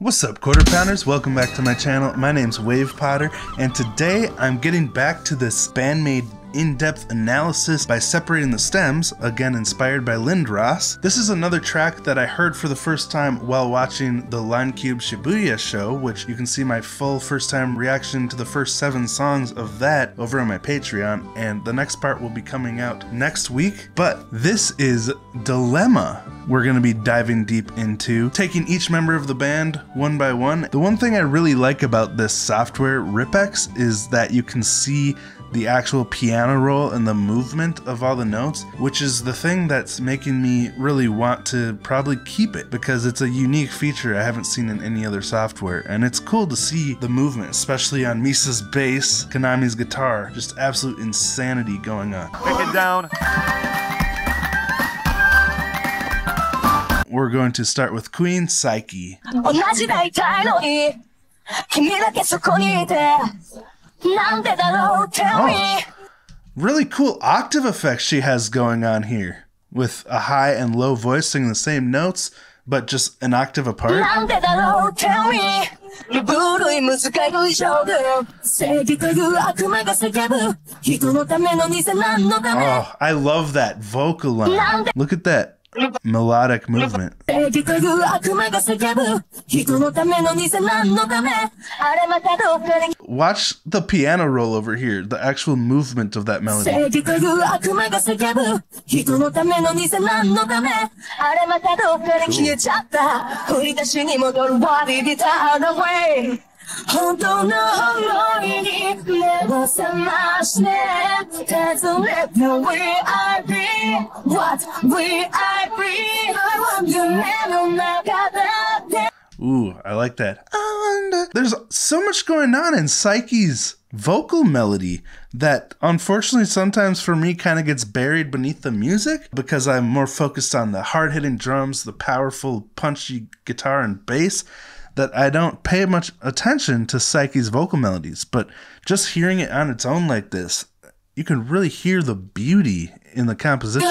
What's up, Quarter Pounders? Welcome back to my channel. My name's Wave Potter, and today I'm getting back to this BAND-MAID in-depth analysis by separating the stems, again inspired by Lindros. This is another track that I heard for the first time while watching the Line Cube Shibuya show, which you can see my full first time reaction to the first 7 songs of that over on my Patreon, and the next part will be coming out next week. But this is Dilemma. We're going to be diving deep into, taking each member of the band one by one. The one thing I really like about this software, Ripex, is that you can see the actual piano roll and the movement of all the notes, which is the thing that's making me really want to probably keep it, because it's a unique feature I haven't seen in any other software, and it's cool to see the movement, especially on Misa's bass, Konami's guitar, just absolute insanity going on. Pick it down. We're going to start with Queen, Psyche. Oh, really cool octave effects she has going on here, with a high and low voice singing the same notes, but just an octave apart. Oh, I love that vocal line. Look at that melodic movement. Watch the piano roll over here, the actual movement of that melody. Ooh, I like that. There's so much going on in Psyche's vocal melody that unfortunately sometimes for me kind of gets buried beneath the music, because I'm more focused on the hard-hitting drums, the powerful punchy guitar and bass, that I don't pay much attention to Psyche's vocal melodies. But just hearing it on its own like this, you can really hear the beauty in the composition.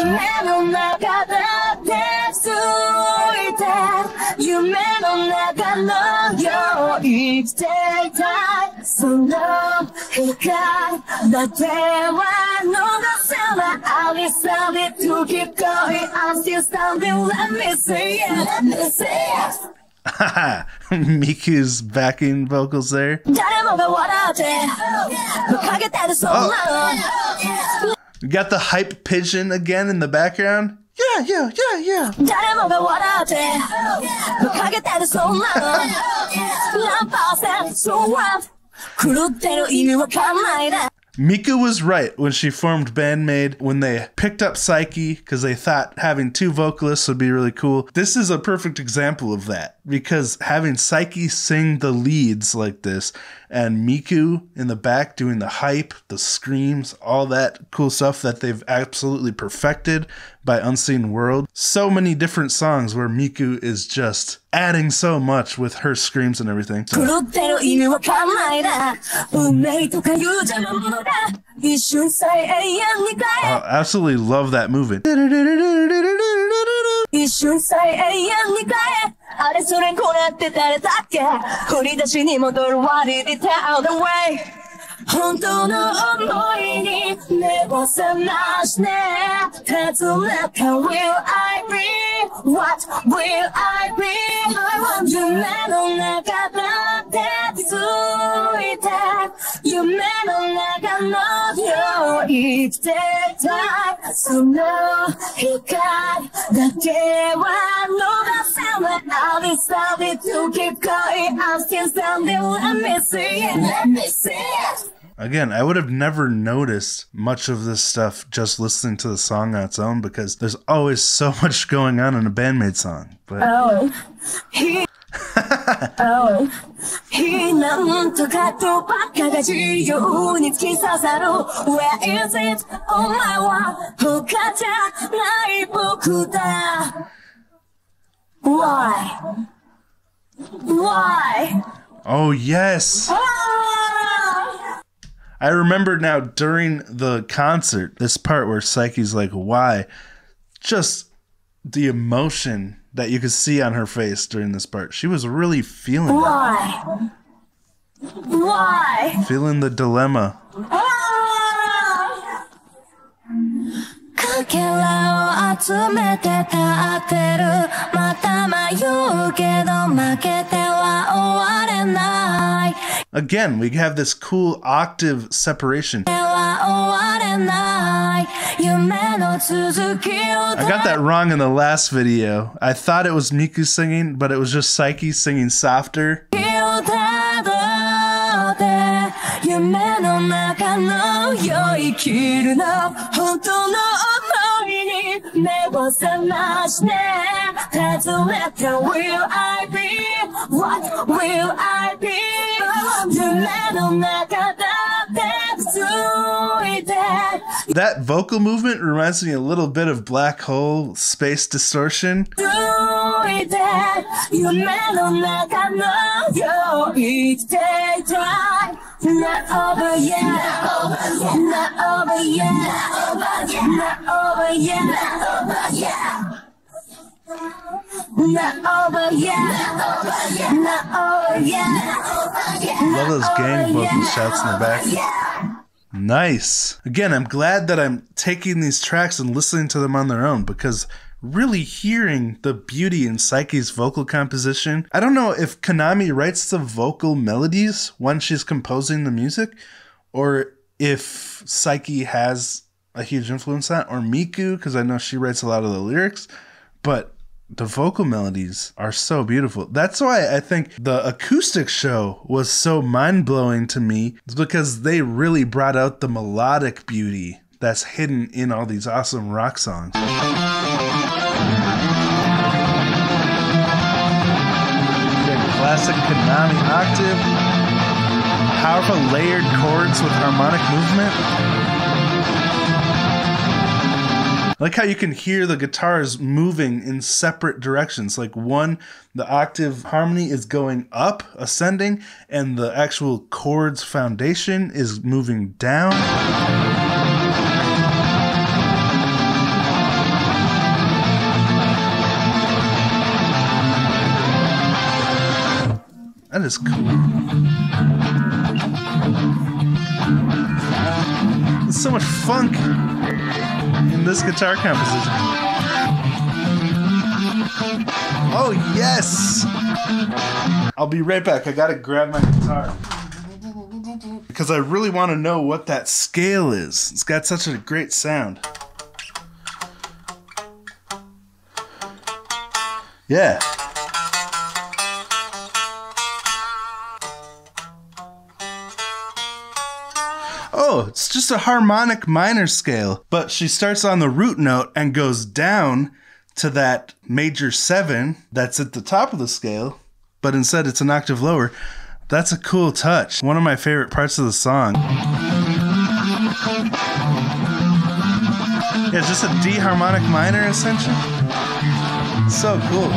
Miku's backing vocals there. Oh. We got the hype pigeon again in the background. Yeah. Miku was right when she formed BAND-MAID, when they picked up Psyche, because they thought having 2 vocalists would be really cool. This is a perfect example of that, because having Psyche sing the leads like this, and Miku in the back doing the hype, the screams, all that cool stuff that they've absolutely perfected by Unseen World. So many different songs where Miku is just adding so much with her screams and everything. So. I absolutely love that movement. Again, I would have never noticed much of this stuff just listening to the song on its own, because there's always so much going on in a BAND-MAID song. But Why? Oh, yes. I remember now during the concert, this part where Psyche's like, why? Just the emotion that you could see on her face during this part. She was really feeling it. Why? Feeling the dilemma. Again, we have this cool octave separation. I got that wrong in the last video. I thought it was Miku singing, but it was just Psyche singing softer. What will I be? That vocal movement reminds me a little bit of Black Hole Space Distortion. Not over yet. Not over yet. Not over yet. Not over yet. Not over yet. Love those gang vocal shouts in the back. Nice. Again, I'm glad that I'm taking these tracks and listening to them on their own, because really hearing the beauty in Psyche's vocal composition. I don't know if Konami writes the vocal melodies when she's composing the music, or if Psyche has a huge influence on it, or Miku, because I know she writes a lot of the lyrics, but the vocal melodies are so beautiful. That's why I think the acoustic show was so mind-blowing to me, because they really brought out the melodic beauty that's hidden in all these awesome rock songs. Classic Konami octave, powerful layered chords with harmonic movement. I like how you can hear the guitars moving in separate directions. Like one, the octave harmony is going up, ascending, and the actual chords foundation is moving down. That is cool. There's so much funk in this guitar composition. Oh, yes! I'll be right back. I gotta grab my guitar, because I really want to know what that scale is. It's got such a great sound. Yeah. Oh, it's just a harmonic minor scale, but she starts on the root note and goes down to that major 7 that's at the top of the scale, but instead it's an octave lower. That's a cool touch. One of my favorite parts of the song. Yeah, just a D harmonic minor essentially. So cool.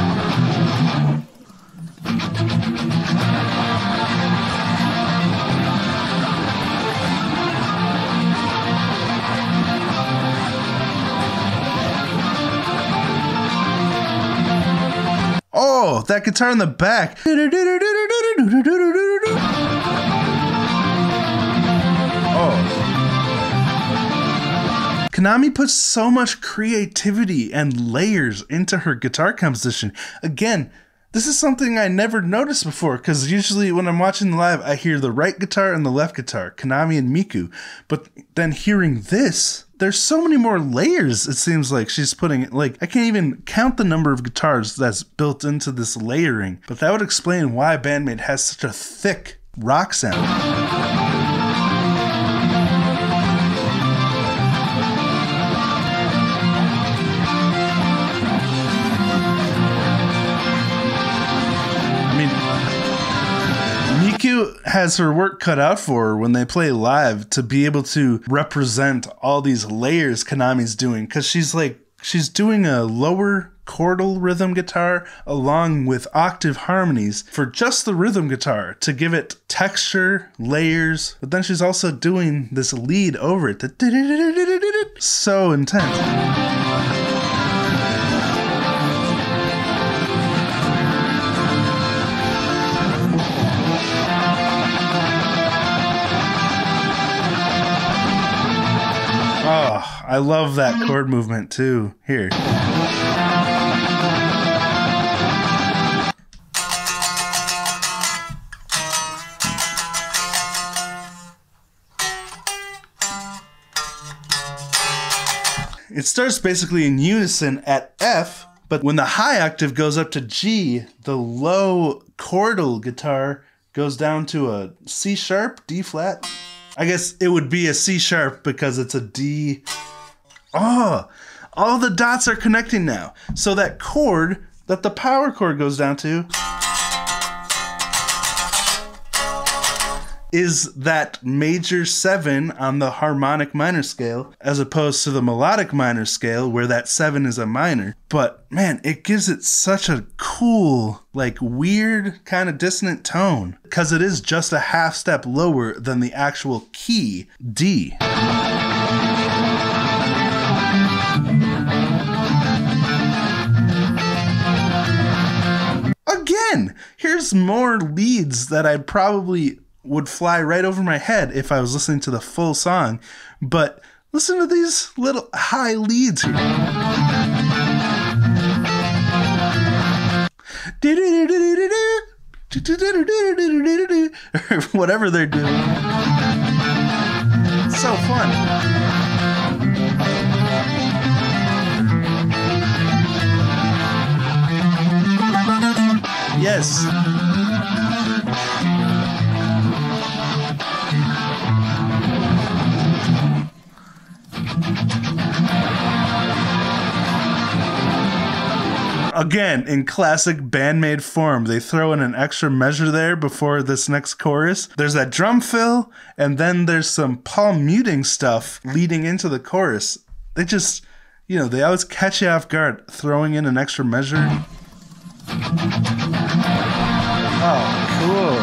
Oh, that guitar in the back. Oh. Konami puts so much creativity and layers into her guitar composition. Again, this is something I never noticed before, because usually when I'm watching the live, I hear the right guitar and the left guitar, Konami and Miku. But then hearing this, there's so many more layers, it seems like she's putting. Like, I can't even count the number of guitars that's built into this layering. But that would explain why BAND-MAID has such a thick rock sound. Miku has her work cut out for her when they play live to be able to represent all these layers Konami's doing, because she's doing a lower chordal rhythm guitar along with octave harmonies for just the rhythm guitar to give it texture, layers, but then she's also doing this lead over it. So intense. I love that chord movement too. Here. It starts basically in unison at F, but when the high octave goes up to G, the low chordal guitar goes down to a C sharp, D flat. I guess it would be a C sharp because it's a D. Oh, all the dots are connecting now. So that chord that the power chord goes down to is that major 7 on the harmonic minor scale, as opposed to the melodic minor scale where that 7 is a minor. But man, it gives it such a cool, like weird kind of dissonant tone, because it is just a half step lower than the actual key, D. Again, here's more leads that I'd probably would fly right over my head if I was listening to the full song, but listen to these little high leads here. Or whatever they're doing. It's so fun. Yes. Again, in classic BAND-MAID form, they throw in an extra measure there before this next chorus. There's that drum fill, and then there's some palm muting stuff leading into the chorus. They just, you know, they always catch you off guard, throwing in an extra measure. Oh, cool.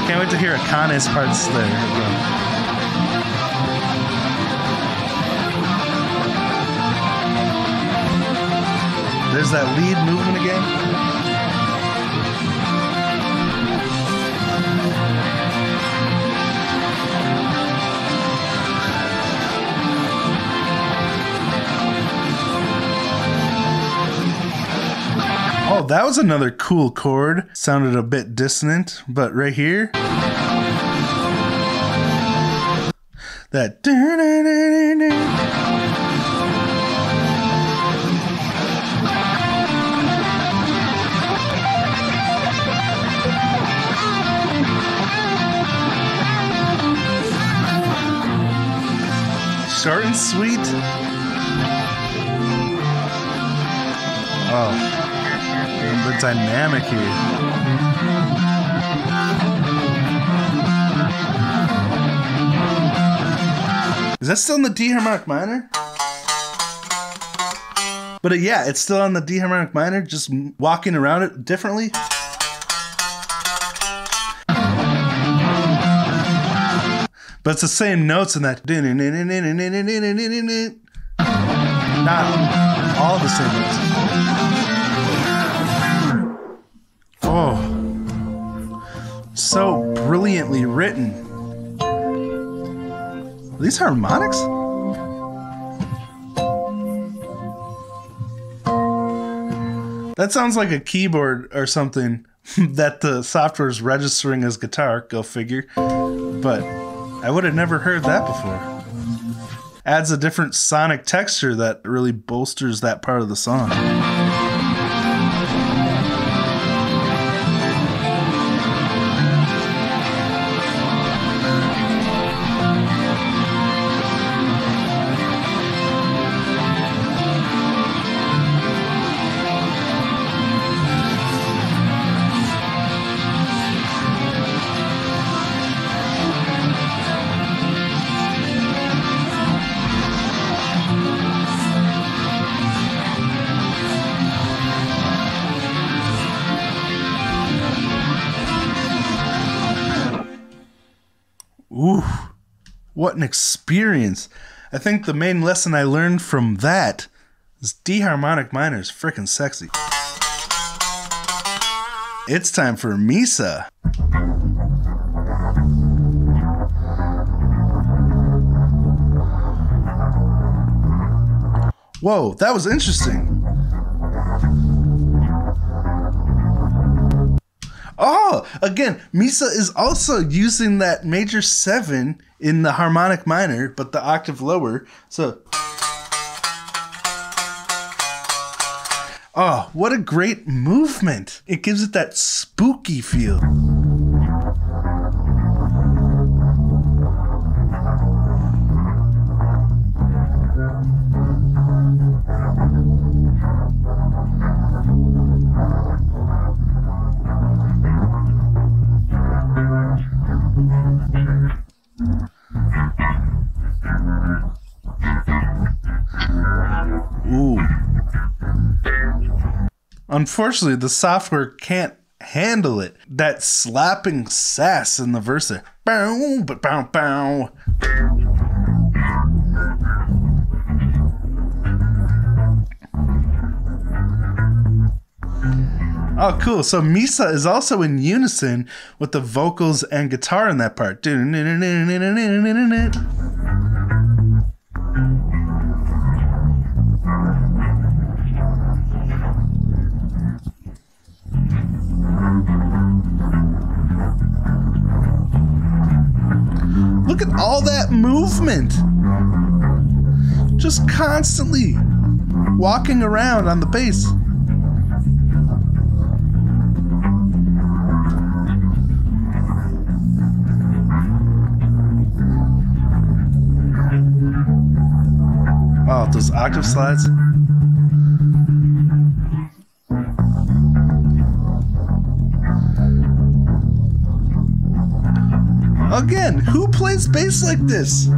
Can't wait to hear Akane's parts there again. There's that lead movement again. Oh, that was another cool chord. Sounded a bit dissonant, but right here. That. Short and sweet. Oh, the dynamic here. Is that still in the D harmonic minor? But yeah, it's still on the D harmonic minor, just walking around it differently. But it's the same notes in that. Not all the same notes. Oh. So brilliantly written. Are these harmonics? That sounds like a keyboard or something that the software is registering as guitar, go figure. But I would have never heard that before. Adds a different sonic texture that really bolsters that part of the song. Ooh, what an experience. I think the main lesson I learned from that is D harmonic minor is frickin' sexy. It's time for Misa. Whoa, that was interesting. Oh, again, Misa is also using that major 7 in the harmonic minor, but the octave lower. So, oh, what a great movement. It gives it that spooky feel. Ooh. Unfortunately, the software can't handle it. That slapping sass in the verse there. Bow, bow, bow. Oh, cool. So Misa is also in unison with the vocals and guitar in that part. Look at all that movement. Just constantly walking around on the bass. Oh, those octave slides. Again, who plays bass like this?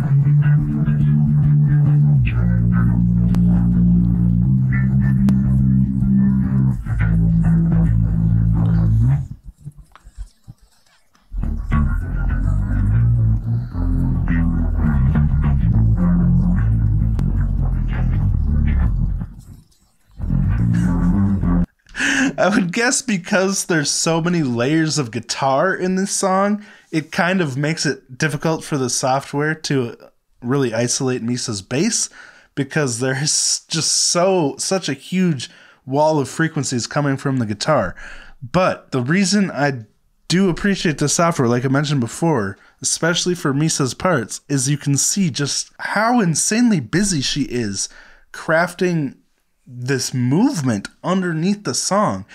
I would guess because there's so many layers of guitar in this song, it kind of makes it difficult for the software to really isolate Misa's bass, because there's just such a huge wall of frequencies coming from the guitar. But the reason I do appreciate the software, like I mentioned before, especially for Misa's parts, is you can see just how insanely busy she is crafting this movement underneath the song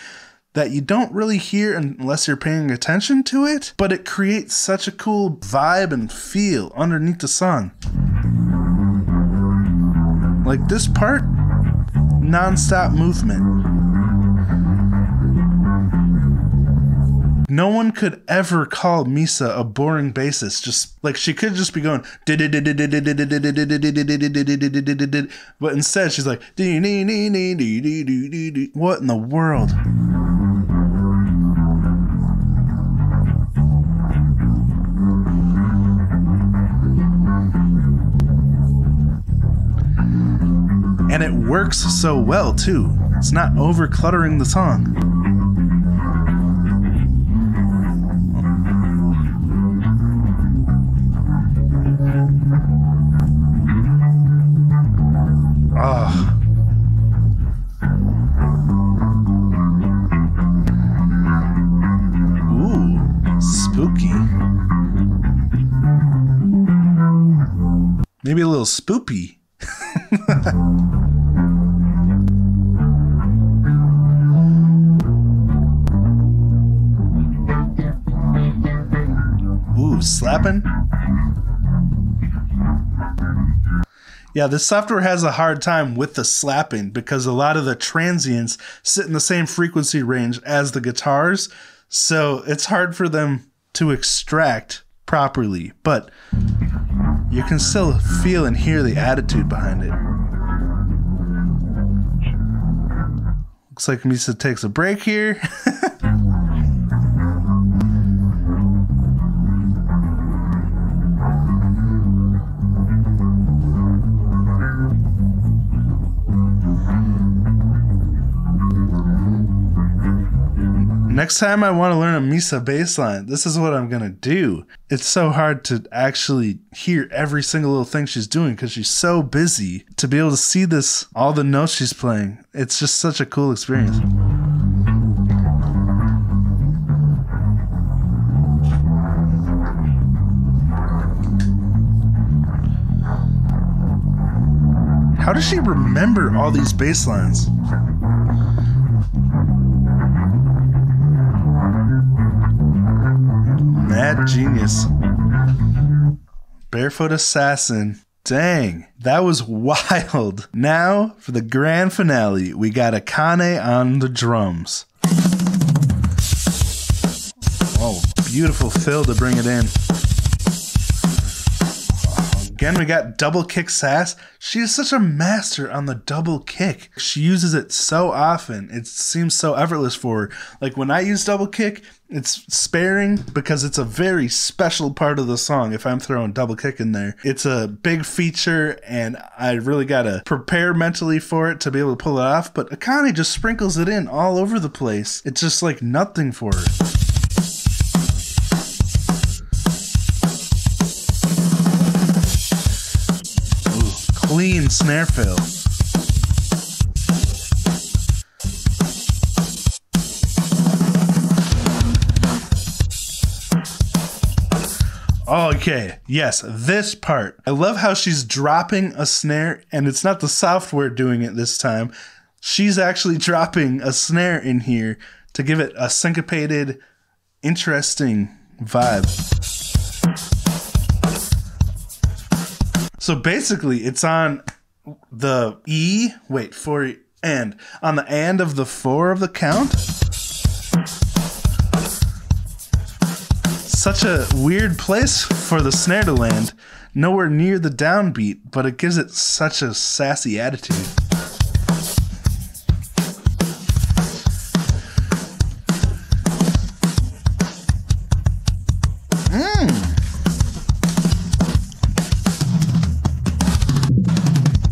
that you don't really hear unless you're paying attention to it, but it creates such a cool vibe and feel underneath the song. Like this part, non-stop movement. No one could ever call Misa a boring bassist. Just like she could just be going, but instead she's like, what in the world? And it works so well too. It's not over cluttering the song. Oh. Ooh, spooky. Maybe a little spoopy. Ooh, slapping. Yeah, this software has a hard time with the slapping because a lot of the transients sit in the same frequency range as the guitars, so it's hard for them to extract properly, but you can still feel and hear the attitude behind it. Looks like Misa takes a break here. Next time I want to learn a Misa bass line, this is what I'm gonna do. It's so hard to actually hear every single little thing she's doing because she's so busy. To be able to see this, all the notes she's playing, it's just such a cool experience. How does she remember all these bass lines? Mad genius. Barefoot Assassin. Dang, that was wild. Now, for the grand finale, we got Akane on the drums. Oh, beautiful fill to bring it in. Again, we got double kick sass. She is such a master on the double kick. She uses it so often. It seems so effortless for her. Like when I use double kick, it's sparing because it's a very special part of the song if I'm throwing double kick in there. It's a big feature and I really gotta prepare mentally for it to be able to pull it off. But Akane just sprinkles it in all over the place. It's just like nothing for her. Clean snare fill. Okay, yes, this part. I love how she's dropping a snare, and it's not the software doing it this time. She's actually dropping a snare in here to give it a syncopated, interesting vibe. So basically, it's on the E, wait, for and. On the and of the 4 of the count. Such a weird place for the snare to land. Nowhere near the downbeat, but it gives it such a sassy attitude.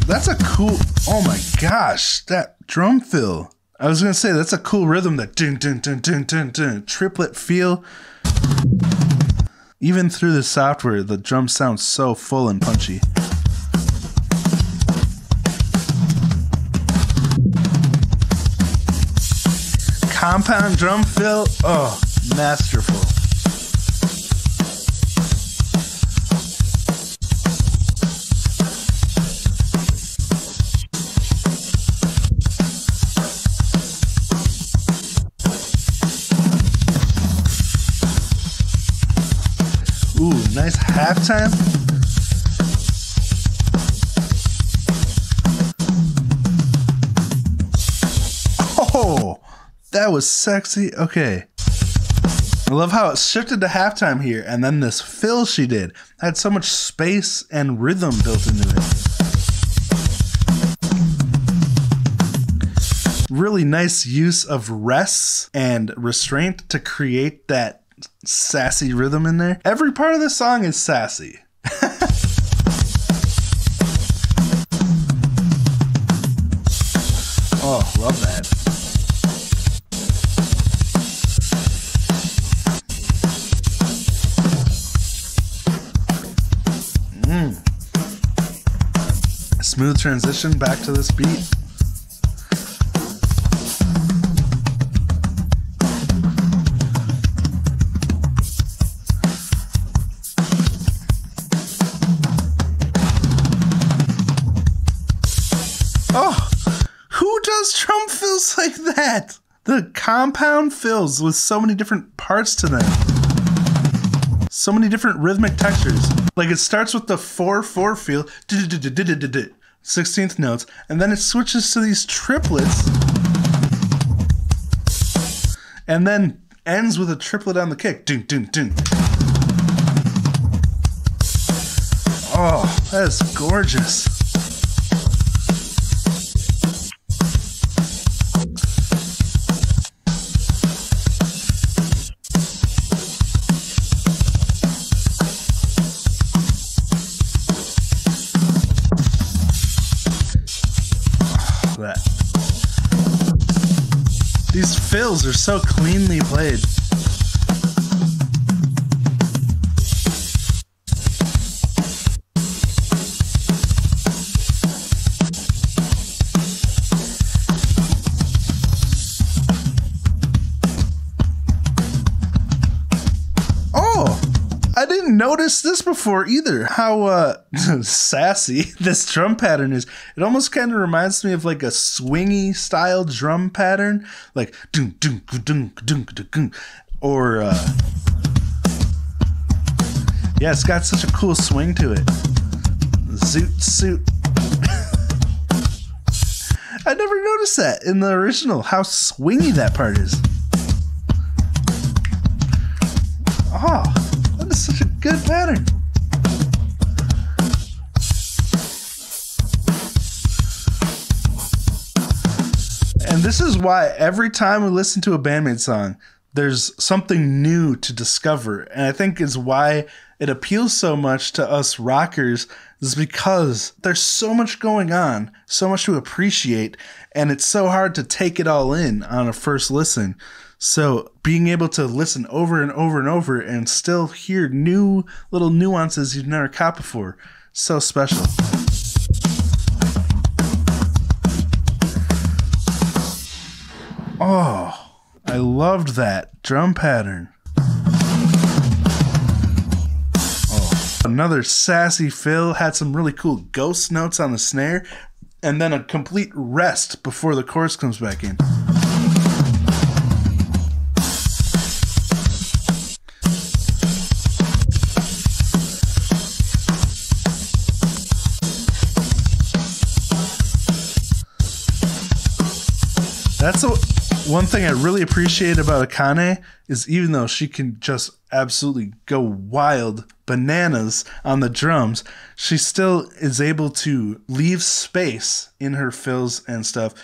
That's a cool, oh my gosh, that drum fill. I was gonna say, that's a cool rhythm, that dun dun dun dun dun dun, triplet feel. Even through the software, the drums sound so full and punchy. Compound drum fill, oh, masterful. Ooh, nice halftime. Oh, that was sexy. Okay. I love how it shifted to halftime here, and then this fill she did had so much space and rhythm built into it. Really nice use of rests and restraint to create that sassy rhythm in there. Every part of the song is sassy. Oh, love that. Smooth transition back to this beat. Oh, who does drum fills like that? The compound fills with so many different parts to them. So many different rhythmic textures. Like it starts with the 4/4 feel, 16th notes, and then it switches to these triplets, and then ends with a triplet on the kick. Dun, dun, dun. Oh, that is gorgeous. These fills fills are so cleanly played. I didn't notice this before either. How sassy this drum pattern is. It almost kind of reminds me of like a swingy style drum pattern, like doom doom doom doom doom, or yeah, it's got such a cool swing to it. Zoot suit. I never noticed that in the original. How swingy that part is. Oh. Such a good pattern. And this is why every time we listen to a BAND-MAID song, there's something new to discover. And I think is why it appeals so much to us rockers, is because there's so much going on, so much to appreciate, and it's so hard to take it all in on a first listen. So being able to listen over and over and over and still hear new little nuances you've never caught before, so special. Oh, I loved that drum pattern. Oh, another sassy fill, had some really cool ghost notes on the snare, and then a complete rest before the chorus comes back in. That's one thing I really appreciate about Akane, is even though she can just absolutely go wild bananas on the drums, she still is able to leave space in her fills and stuff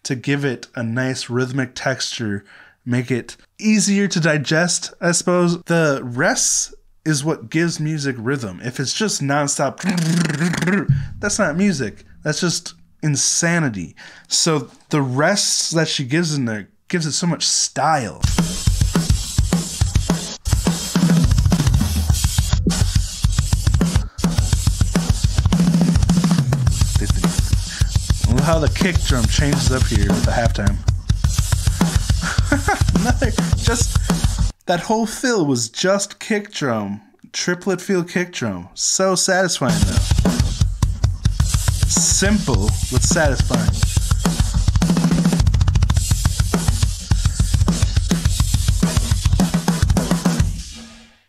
to give it a nice rhythmic texture, make it easier to digest, I suppose. The rests is what gives music rhythm. If it's just nonstop, that's not music. That's just insanity. So the rests that she gives in there gives it so much style. I love how the kick drum changes up here at the halftime. That whole fill was just kick drum, triplet fill kick drum. So satisfying though. Simple but satisfying.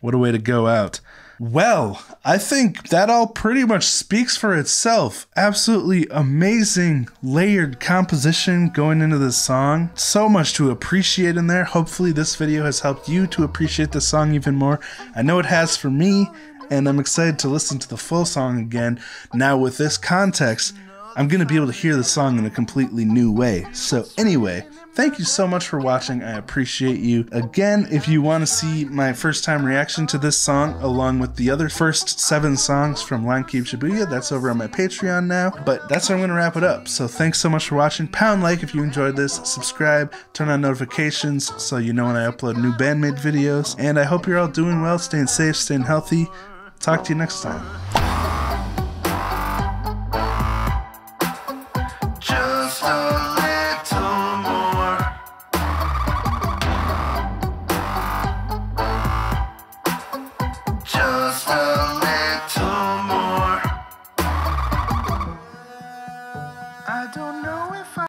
What a way to go out. Well, I think that all pretty much speaks for itself. Absolutely amazing layered composition going into this song. So much to appreciate in there. Hopefully this video has helped you to appreciate the song even more. I know it has for me, and I'm excited to listen to the full song again. Now with this context, I'm going to be able to hear the song in a completely new way. So anyway, thank you so much for watching. I appreciate you. Again, if you want to see my first time reaction to this song along with the other first 7 songs from Line Keep Shibuya, that's over on my Patreon now. But that's where I'm going to wrap it up. So thanks so much for watching. Pound like if you enjoyed this. Subscribe. Turn on notifications so you know when I upload new BAND-MAID videos. And I hope you're all doing well, staying safe, staying healthy. Talk to you next time.